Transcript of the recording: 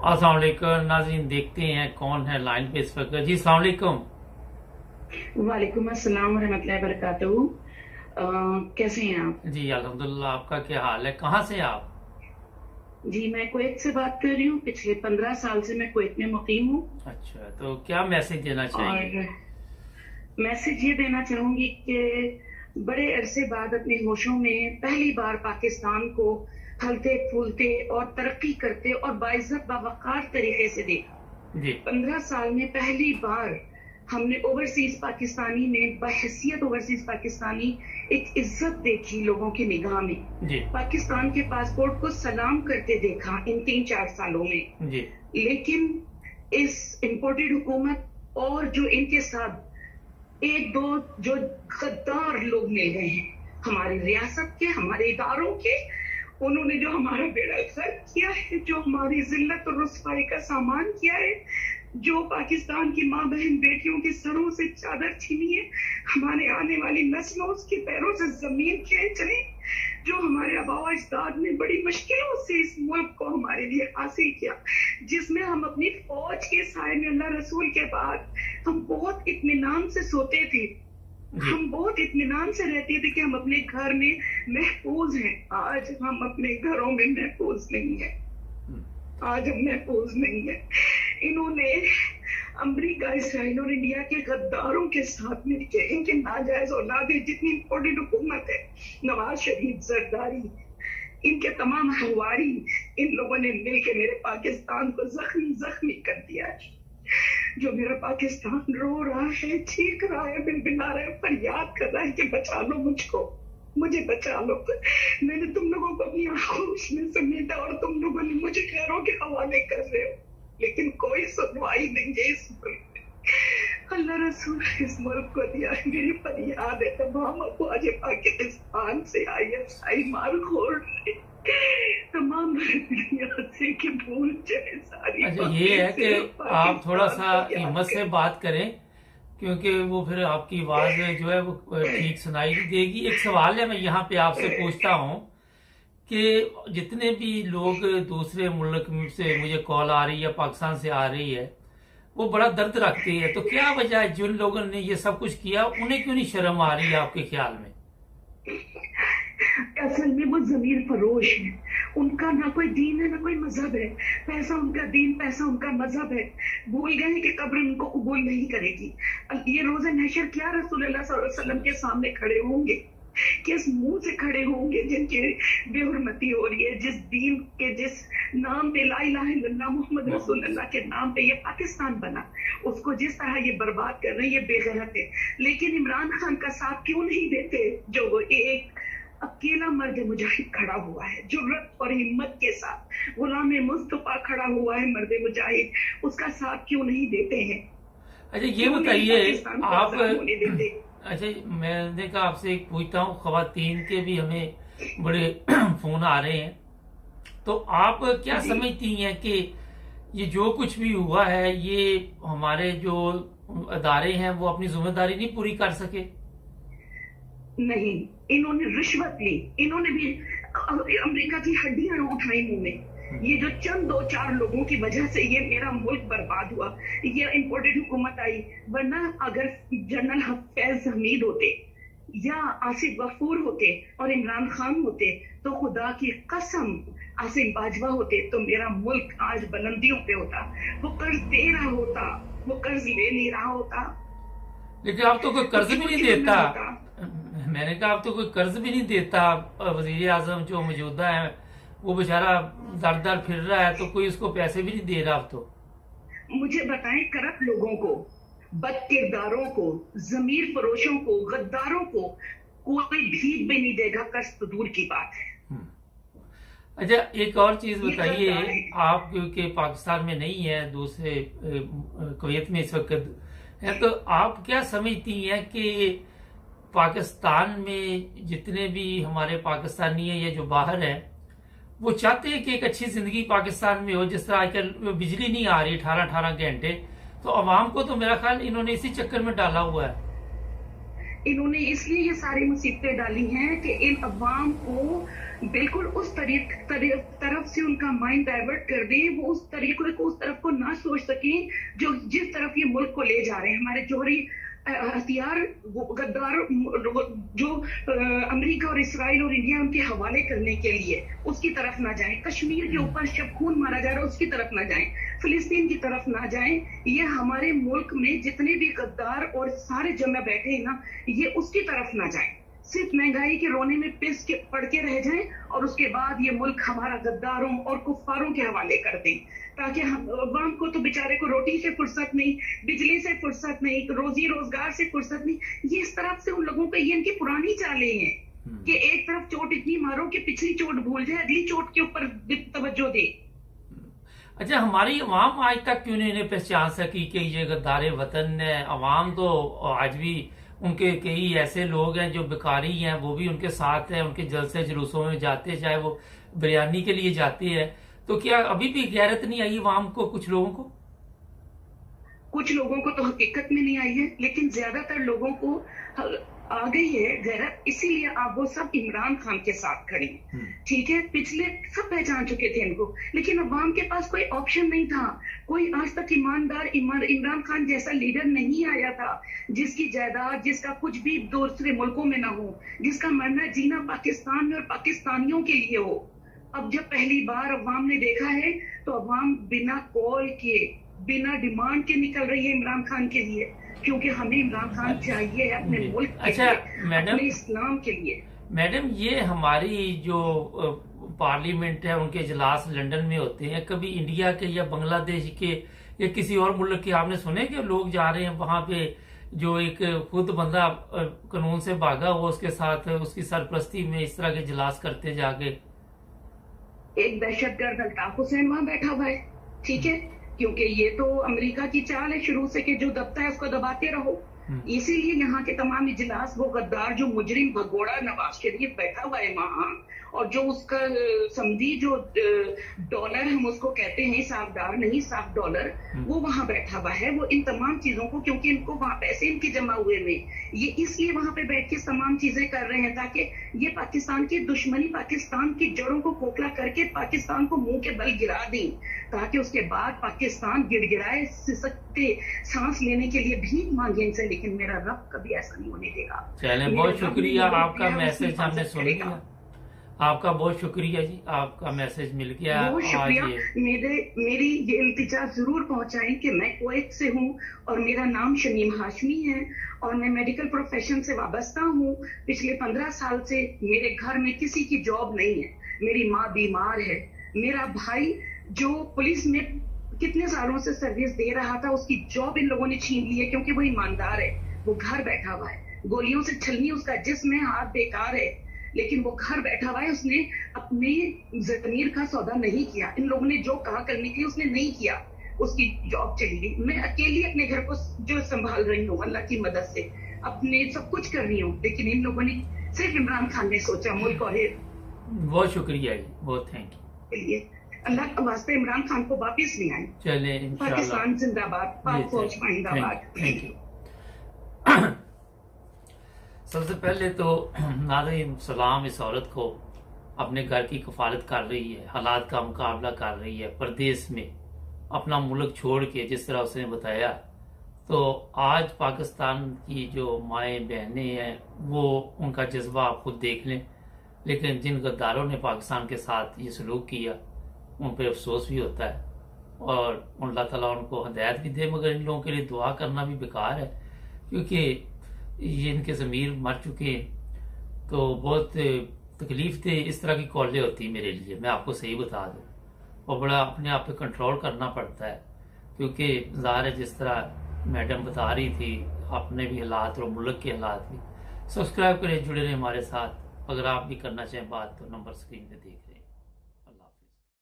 अस्सलाम वालेकुम नाज़रीन, देखते हैं कौन है लाइन पे इस वक्त। जी अस्सलाम वालेकुम। वालेकुम अस्सलाम रहमतुल्लाहि वबरकातुहू। कैसे हैं आप? जी अल्हम्दुलिल्लाह, आपका क्या हाल है? कहाँ से आप? जी मैं कुवैत से बात कर रही हूँ। पिछले 15 साल से मैं कुवैत में मुकीम हूँ। अच्छा, तो क्या मैसेज देना चाहिए? और मैसेज ये देना चाहूंगी कि बड़े अरसे बाद अपने होशों में पहली बार पाकिस्तान को फलते फूलते और तरक्की करते और बाइज्जत बावकार तरीके से देखा। जी 15 साल में पहली बार हमने ओवरसीज पाकिस्तानी में बहैसियत ओवरसीज पाकिस्तानी एक इज्जत देखी लोगों की निगाह में। जी पाकिस्तान के पासपोर्ट को सलाम करते देखा इन 3-4 सालों में। जी लेकिन इस इम्पोर्टेड हुकूमत और जो इनके साथ एक दो जो गद्दार लोग मिल गए हैं हमारी रियासत के, हमारे इदारों के, उन्होंने जो हमारा बेड़ा गर्क किया है, जो हमारी जिल्लत और रुसवाई का सामान किया है, जो पाकिस्तान की माँ बहन बेटियों के सरों से चादर छीनी है, हमारे आने वाली नस्लों उसके पैरों से जमीन खींच रही, जो हमारे आबा अजदाद ने बड़ी मुश्किलों से इस मुल्क को हमारे लिए हासिल किया, जिसमें हम अपनी फौज के साए में अल्लाह रसूल के बाद हम बहुत इत्मीनान से सोते थे, हम बहुत इत्मीनान से रहते थे कि हम अपने घर में महफूज हैं। आज हम अपने घरों में महफूज नहीं है, आज हम महफूज नहीं है। इन्होंने अमेरिका, इसराइल और इंडिया के गद्दारों के साथ मिलकर इनके नाजायज औलादे जितनी इम्पोर्टेंट हुकूमत है, नवाज शरीफ, जरदारी, इनके तमाम हलवारी, इन लोगों ने मिलकर मेरे पाकिस्तान को जख्मी जख्मी कर दिया है। जो मेरा पाकिस्तान रो रहा है, चीख रहा है, बिलबिला रहा है, फरियाद कर रहा है कि बचा लो मुझको, मुझे बचा लो। मैंने तुम लोगों को अपनी आगोश में समेटा और तुम लोगों ने मुझे खैरों के हवाले कर रहे हो, लेकिन कोई सुनवाई नहीं है इस मुल्क में। अल्लाह रसूल इस मुल्क को दिया है। मेरी फरियाद है तमाम अफवाज पाकिस्तान से, ISI मारखोर से, तमाम दुनिया से कि भूल जाए सारी। अच्छा, ये है कि आप थोड़ा सा हिम्मत से बात करें, क्योंकि वो फिर आपकी आवाज जो है वो ठीक सुनाई नहीं देगी। एक सवाल है, मैं यहाँ पे आपसे पूछता हूँ कि जितने भी लोग दूसरे मुल्क से मुझे कॉल आ रही है, पाकिस्तान से आ रही है, वो बड़ा दर्द रखते हैं, तो क्या वजह है जिन लोगों ने ये सब कुछ किया उन्हें क्यों नहीं शर्म आ रही है आपके ख्याल में? असल में वो जमीर फरोश है, उनका ना कोई दीन है ना कोई मजहब है। पैसा उनका दीन, पैसा उनका मजहब है। भूल गए हैं कि कब्र उनको कबूल नहीं करेगी। ये रोज़े नशर क्या रसूलुल्लाह सल्लल्लाहु अलैहि वसल्लम के सामने खड़े होंगे, किस मुंह से खड़े होंगे जिनके बेहुरमती हो रही है, जिस दीन के, जिस नाम पे ला इलाहा इल्लल्लाह मुहम्मद रसूलुल्लाह के नाम पे ये पाकिस्तान बना, उसको जिस तरह ये बर्बाद कर रहे हैं, ये बेगैरत है। लेकिन इमरान खान का साथ क्यों नहीं देते, जो वो एक अकेला मर्द मुजाहिद खड़ा हुआ है, जुर्रत और हिम्मत के साथ गुलाम मुस्तफा खड़ा हुआ है मर्द मुजाहिद, उसका साथ क्यों नहीं देते हैं? अच्छा ये बताइए आप, होने देते? अच्छा मैंने कहा आपसे एक पूछता हूँ, खवातीन के भी हमें बड़े फोन आ रहे हैं, तो आप क्या समझती हैं कि ये जो कुछ भी हुआ है, ये हमारे जो अदारे हैं वो अपनी जिम्मेदारी नहीं पूरी कर सके? नहीं, इन्होंने रिश्वत ली, इन्होंने भी अमेरिका की हड्डियां उठाई मुंह में। ये जो चंद 2-4 लोगों की वजह से ये मेरा मुल्क बर्बाद हुआ, ये इम्पोर्टेड हुकूमत आई। वरना अगर जनरल फैज हमीद होते या आसिफ गफूर होते और इमरान खान होते, तो खुदा की कसम आसिफ बाजवा होते, तो मेरा मुल्क आज बुलंदियों पे होता। वो कर्ज दे रहा होता, वो कर्ज ले नहीं रहा होता। लेकिन आप तो कोई कर्ज भी नहीं देता। मैंने कहा आप तो कोई कर्ज भी नहीं देता। वजीर आजम जो मौजूदा है वो बेचारा दर दर फिर रहा है, तो कोई उसको पैसे भी नहीं दे रहा। आप तो मुझे बताएं, करप्ट लोगों को, बद किरदारों को, जमीर फरोशों को, गद्दारों को कोई भीख भी नहीं देगा, कर्ज तो दूर की बात है। अच्छा एक और चीज बताइए, आप क्योंकि पाकिस्तान में नहीं है, दूसरे कुवैत में इस वक्त है, तो आप क्या समझती हैं कि पाकिस्तान में जितने भी हमारे पाकिस्तानी हैं या जो बाहर हैं, वो चाहते हैं कि एक अच्छी जिंदगी पाकिस्तान में हो? जिस तरह आजकल बिजली नहीं आ रही 18-18 घंटे, तो अवाम को तो मेरा ख्याल इन्होंने इसी चक्कर में डाला हुआ है। इन्होंने इसलिए ये सारी मुसीबतें डाली हैं कि इन अवाम को बिल्कुल उस तरफ से उनका माइंड डाइवर्ट कर दें, वो उस तरीके को उस तरफ को ना सोच सकें जो जिस तरफ ये मुल्क को ले जा रहे हैं। हमारे जौहरी हथियार गद्दार जो अमेरिका और इसराइल और इंडिया उनके हवाले करने के लिए उसकी तरफ ना जाएं, कश्मीर के ऊपर जब खून मारा जा रहा है उसकी तरफ ना जाएं, फिलिस्तीन की तरफ ना जाएं। ये हमारे मुल्क में जितने भी गद्दार और सारे जमा बैठे हैं ना, ये उसकी तरफ ना जाएं, सिर्फ महंगाई के रोने में पिस के पड़ के रह जाएं और उसके बाद ये मुल्क हमारा गद्दारों और कुफ्फारों के हवाले कर दें, ताकि हम अवाम को तो बेचारे को रोटी से फुर्सत नहीं, बिजली से फुर्सत नहीं, रोजी रोजगार से फुर्सत नहीं। ये इस तरफ से उन लोगों पे ये इनकी पुरानी चालें हैं कि एक तरफ चोट इतनी मारो कि पिछली चोट भूल जाए, अगली चोट के ऊपर तवज्जो दे। अच्छा, हमारी अवाम आज तक क्यों नहीं इन्हें पहचान सकी कि ये गद्दारे वतन है? अवाम तो आज भी उनके कई ऐसे लोग हैं जो बेकारी हैं, वो भी उनके साथ हैं, उनके जलसे जुलूसों में जाते हैं, चाहे वो बिरयानी के लिए जाते हैं। तो क्या अभी भी गैरत नहीं आई अवाम को? कुछ लोगों को तो हकीकत में नहीं आई है, लेकिन ज्यादातर लोगों को आ गई है गैरत, इसीलिए आप वो सब इमरान खान के साथ खड़ी। ठीक है, पिछले सब पहचान चुके थे इनको, लेकिन अवाम के पास कोई ऑप्शन नहीं था। कोई आज तक ईमानदार इमरान खान जैसा लीडर नहीं आया था जिसकी जायदाद, जिसका कुछ भी दूसरे मुल्कों में ना हो, जिसका मरना जीना पाकिस्तान में और पाकिस्तानियों के लिए हो। अब जब पहली बार अवाम ने देखा है तो अवाम बिना कॉल के, बिना डिमांड के निकल रही है इमरान खान के लिए, क्योंकि हमें इमरान खान चाहिए अपने मुल्क के लिए, अपने इस्लाम के लिए। मैडम, ये हमारी जो पार्लियामेंट है उनके इजलास लंदन में होते हैं, कभी इंडिया के या बांग्लादेश के या किसी और मुल्क के आपने सुने कि लोग जा रहे हैं वहां पे, जो एक खुद बंदा कानून से भागा हुआ उसके साथ उसकी सरपरस्ती में इस तरह के इजलास करते जाके? एक दहशतगर्द अल्ताफ हुसैन वहां बैठा हुआ है, ठीक है, क्योंकि ये तो अमेरिका की चाल है शुरू से कि जो दबता है उसको दबाते रहो। इसीलिए यहाँ के तमाम इजलास वो गद्दार जो मुजरिम भगोड़ा नवाज शरीफ बैठा हुआ है वहां, और जो उसका समझी जो डॉलर हम उसको कहते हैं, साफदार नहीं साफ डॉलर, वो वहां बैठा हुआ है। वो इन तमाम चीजों को, क्योंकि इनको वहां पैसे इनके जमा हुए में, ये इसलिए वहां पे बैठ के तमाम चीजें कर रहे हैं ताकि ये पाकिस्तान की दुश्मनी, पाकिस्तान की जड़ों को खोखला करके पाकिस्तान को मुंह के बल गिरा दें, ताकि उसके बाद पाकिस्तान गिड़गिड़ाए, सिसकते, सांस लेने के लिए भीख मांगे इनसे। लेकिन मेरा रब कभी ऐसा नहीं होने देगा। चलिए, बहुत शुक्रिया, आपका मैसेज हमने सुन लिया। आपका बहुत शुक्रिया जी, आपका मैसेज मिल गया। बहुत शुक्रिया। मेरी ये इल्तिजा जरूर पहुंचाएं कि मैं कुवैत से हूँ और मेरा नाम शमीम हाशमी है और मैं मेडिकल प्रोफेशन से वाबस्ता हूँ। पिछले 15 साल से मेरे घर में किसी की जॉब नहीं है, मेरी माँ बीमार है, मेरा भाई जो पुलिस में कितने सालों से सर्विस दे रहा था उसकी जॉब इन लोगों ने छीन ली है, क्योंकि वो ईमानदार है, वो घर बैठा हुआ है, गोलियों से छलनी उसका जिस्म है, हाथ बेकार है, लेकिन वो घर बैठा हुआ है, उसने अपने जमीर का सौदा नहीं किया। इन लोगों ने जो कहा करने के लिए उसने नहीं किया, उसकी जॉब चली गई। मैं अकेली अपने घर को जो संभाल रही हूँ अल्लाह की मदद से, अपने सब कुछ कर रही हूँ, लेकिन इन लोगों ने सिर्फ इमरान खान ने सोचा मुल्क और बहुत शुक्रिया जी, बहुत थैंक यू के लिए। अल्लाह के वास्ते इमरान खान को वापिस ले आए। चले, पाकिस्तान जिंदाबाद, पाक फौज जिंदाबाद। Thank you. सबसे पहले तो नाज़रीन सलाम, इस औरत को अपने घर की कफालत कर रही है, हालात का मुकाबला कर रही है, परदेश में अपना मुल्क छोड़ के, जिस तरह उसने बताया। तो आज पाकिस्तान की जो माएँ बहनें हैं वो उनका जज्बा आप खुद देख लें, लेकिन जिन गद्दारों ने पाकिस्तान के साथ ये सलूक किया उन पर अफसोस भी होता है और अल्लाह ताला उनको हिदायत भी दे, मगर इन लोगों के लिए दुआ करना भी बेकार है, क्योंकि ये इनके ज़मीर मर चुके हैं। तो बहुत तकलीफ थे इस तरह की कॉलें होती मेरे लिए, मैं आपको सही बता दूं, और बड़ा अपने आप पे कंट्रोल करना पड़ता है, क्योंकि ज़ाहिर है जिस तरह मैडम बता रही थी अपने भी हालात और मुल्क के हालात भी। सब्सक्राइब करें, जुड़े रहें हमारे साथ। अगर आप भी करना चाहें बात तो नंबर स्क्रीन पे देख रहे हैं।